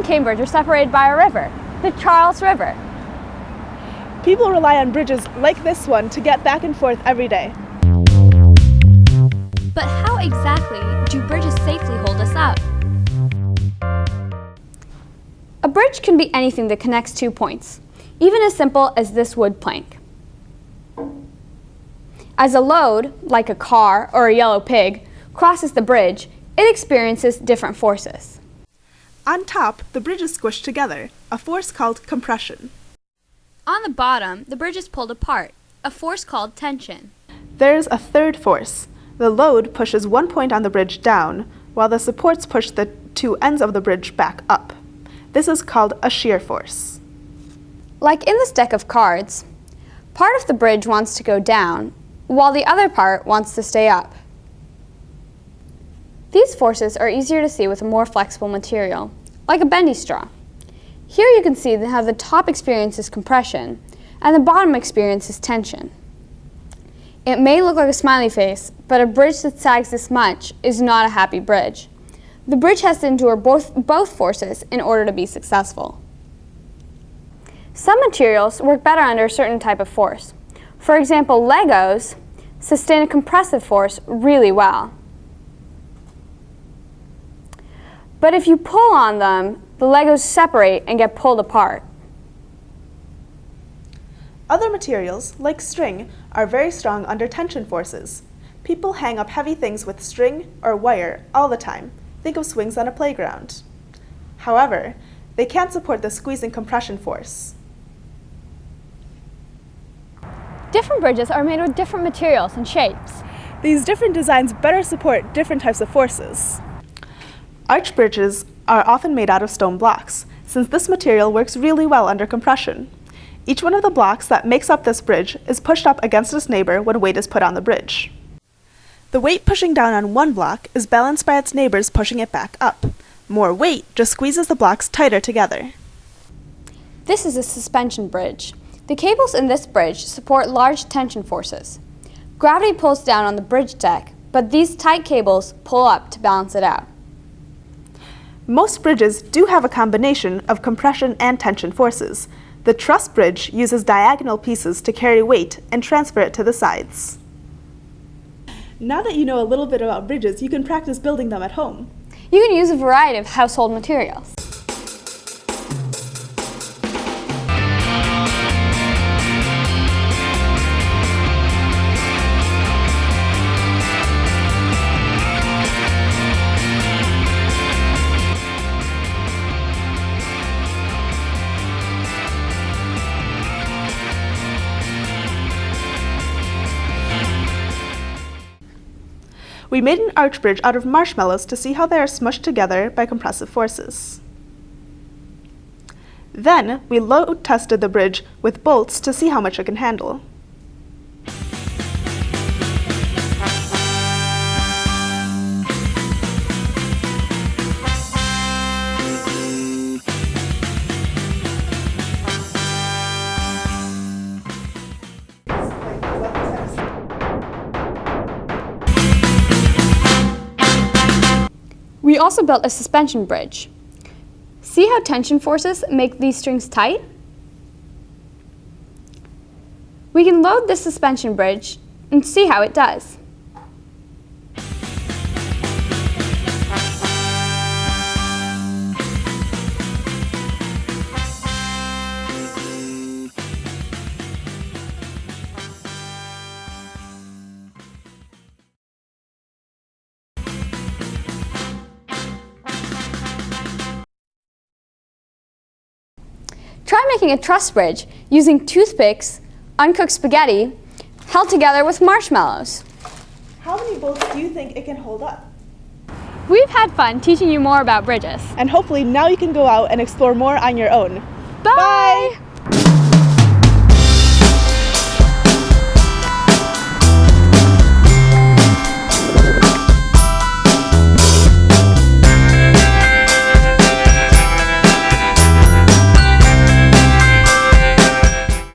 Cambridge are separated by a river, the Charles River. People rely on bridges like this one to get back and forth every day. But how exactly do bridges safely hold us up? A bridge can be anything that connects 2 points, even as simple as this wood plank. As a load, like a car or a yellow pig, crosses the bridge, it experiences different forces. On top, the bridge is squished together, a force called compression. On the bottom, the bridge is pulled apart, a force called tension. There's a third force. The load pushes one point on the bridge down, while the supports push the 2 ends of the bridge back up. This is called a shear force. Like in this deck of cards, part of the bridge wants to go down, while the other part wants to stay up. These forces are easier to see with a more flexible material, like a bendy straw. Here you can see how the top experiences compression, and the bottom experiences tension. It may look like a smiley face, but a bridge that sags this much is not a happy bridge. The bridge has to endure both forces in order to be successful. Some materials work better under a certain type of force. For example, Legos sustain a compressive force really well. But if you pull on them, the Legos separate and get pulled apart. Other materials, like string, are very strong under tension forces. People hang up heavy things with string or wire all the time. Think of swings on a playground. However, they can't support the squeezing compression force. Different bridges are made with different materials and shapes. These different designs better support different types of forces. Arch bridges are often made out of stone blocks, since this material works really well under compression. Each one of the blocks that makes up this bridge is pushed up against its neighbor when weight is put on the bridge. The weight pushing down on one block is balanced by its neighbors pushing it back up. More weight just squeezes the blocks tighter together. This is a suspension bridge. The cables in this bridge support large tension forces. Gravity pulls down on the bridge deck, but these tight cables pull up to balance it out. Most bridges do have a combination of compression and tension forces. The truss bridge uses diagonal pieces to carry weight and transfer it to the sides. Now that you know a little bit about bridges, you can practice building them at home. You can use a variety of household materials. We made an arch bridge out of marshmallows to see how they are smushed together by compressive forces. Then, we load tested the bridge with bolts to see how much it can handle. We also built a suspension bridge. See how tension forces make these strings tight? We can load this suspension bridge and see how it does. Try making a truss bridge using toothpicks, uncooked spaghetti, held together with marshmallows. How many bolts do you think it can hold up? We've had fun teaching you more about bridges. And hopefully now you can go out and explore more on your own. Bye!